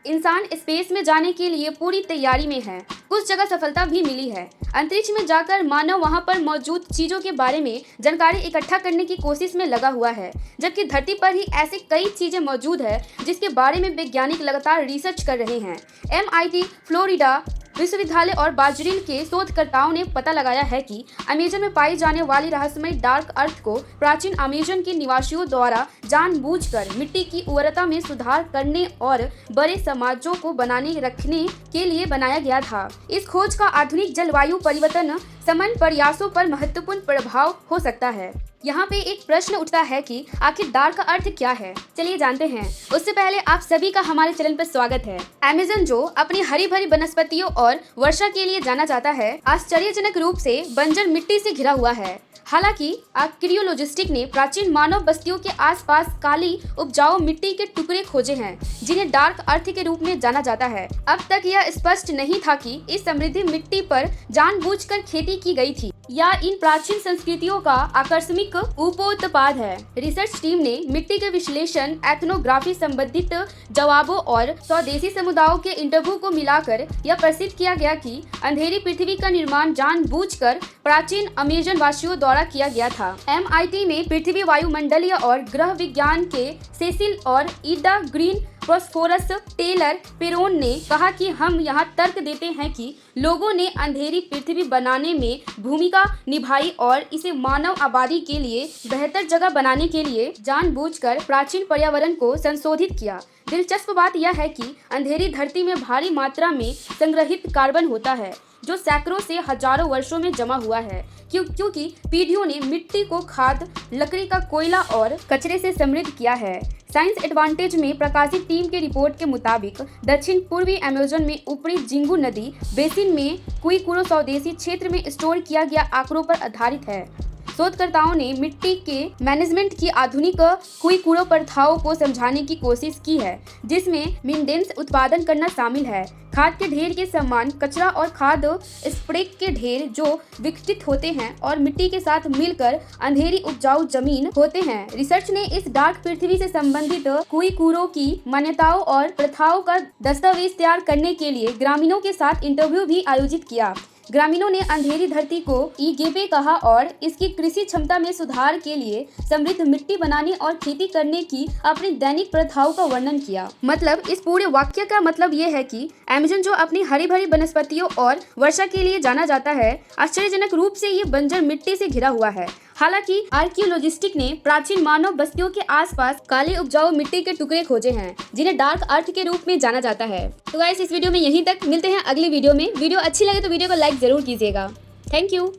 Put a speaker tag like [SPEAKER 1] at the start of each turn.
[SPEAKER 1] इंसान स्पेस में जाने के लिए पूरी तैयारी में है। कुछ जगह सफलता भी मिली है। अंतरिक्ष में जाकर मानव वहां पर मौजूद चीजों के बारे में जानकारी इकट्ठा करने की कोशिश में लगा हुआ है, जबकि धरती पर ही ऐसी कई चीजें मौजूद है जिसके बारे में वैज्ञानिक लगातार रिसर्च कर रहे हैं। MIT, फ्लोरिडा विश्वविद्यालय और बार्जिलिन के शोधकर्ताओं ने पता लगाया है कि अमेजन में पाई जाने वाली रहस्यमय डार्क अर्थ को प्राचीन अमेजन के निवासियों द्वारा जानबूझकर मिट्टी की उर्वरता में सुधार करने और बड़े समाजों को बनाने रखने के लिए बनाया गया था। इस खोज का आधुनिक जलवायु परिवर्तन समन्वय प्रयासों पर महत्वपूर्ण प्रभाव हो सकता है। यहाँ पे एक प्रश्न उठता है कि आखिर डार्क अर्थ क्या है। चलिए जानते हैं। उससे पहले आप सभी का हमारे चैनल पर स्वागत है। अमेजन जो अपनी हरी भरी वनस्पतियों और वर्षा के लिए जाना जाता है, आश्चर्यजनक रूप से बंजर मिट्टी से घिरा हुआ है। हालांकि आर्कियोलॉजिस्ट ने प्राचीन मानव बस्तियों के आसपास काली उपजाऊ मिट्टी के टुकड़े खोजे हैं, जिन्हें डार्क अर्थ के रूप में जाना जाता है। अब तक यह स्पष्ट नहीं था कि इस समृद्ध मिट्टी पर जानबूझकर खेती की गई थी या इन प्राचीन संस्कृतियों का आकस्मिक उपोत्पाद है। रिसर्च टीम ने मिट्टी के विश्लेषण, एथनोग्राफी संबंधित जवाबों और स्वदेशी समुदायों के इंटरव्यू को मिलाकर यह प्रसिद्ध किया गया कि अंधेरी पृथ्वी का निर्माण जानबूझकर प्राचीन अमेजन वासियों द्वारा किया गया था। MIT में पृथ्वी वायुमंडलीय और ग्रह विज्ञान के सेसिल और ईडा ग्रीन प्रोस्फोरस टेलर पेरोन ने कहा कि हम यहाँ तर्क देते हैं कि लोगों ने अंधेरी पृथ्वी बनाने में भूमिका निभाई और इसे मानव आबादी के लिए बेहतर जगह बनाने के लिए जानबूझकर प्राचीन पर्यावरण को संशोधित किया। दिलचस्प बात यह है कि अंधेरी धरती में भारी मात्रा में संग्रहित कार्बन होता है, जो सैकड़ों से हजारों वर्षों में जमा हुआ है, क्योंकि पीढ़ियों ने मिट्टी को खाद, लकड़ी का कोयला और कचरे से समृद्ध किया है। साइंस एडवांटेज में प्रकाशित टीम के रिपोर्ट के मुताबिक दक्षिण पूर्वी अमेज़न में ऊपरी जिंगू नदी बेसिन में कुइकुरो स्वदेशी क्षेत्र में स्टोर किया गया आंकड़ों पर आधारित है। शोधकर्ताओं ने मिट्टी के मैनेजमेंट की आधुनिक कुइकुरो प्रथाओं को समझाने की कोशिश की है, जिसमें मेंटेनेंस उत्पादन करना शामिल है। खाद के ढेर के समान कचरा और खाद स्प्रे के ढेर जो विकसित होते हैं और मिट्टी के साथ मिलकर अंधेरी उपजाऊ जमीन होते हैं। रिसर्च ने इस डार्क पृथ्वी से संबंधित कुइकुरो की मान्यताओं और प्रथाओं का दस्तावेज तैयार करने के लिए ग्रामीणों के साथ इंटरव्यू भी आयोजित किया। ग्रामीणों ने अंधेरी धरती को ईगेबे कहा और इसकी कृषि क्षमता में सुधार के लिए समृद्ध मिट्टी बनाने और खेती करने की अपनी दैनिक प्रथाओं का वर्णन किया। मतलब इस पूरे वाक्य का मतलब ये है कि अमेज़न जो अपनी हरी भरी वनस्पतियों और वर्षा के लिए जाना जाता है, आश्चर्यजनक रूप से ये बंजर मिट्टी से घिरा हुआ है। हालांकि आर्कियोलॉजिस्ट ने प्राचीन मानव बस्तियों के आसपास काले उपजाऊ मिट्टी के टुकड़े खोजे हैं, जिन्हें डार्क अर्थ के रूप में जाना जाता है। तो गाइस, इस वीडियो में यहीं तक। मिलते हैं अगली वीडियो में। वीडियो अच्छी लगे तो वीडियो को लाइक जरूर कीजिएगा। Thank you.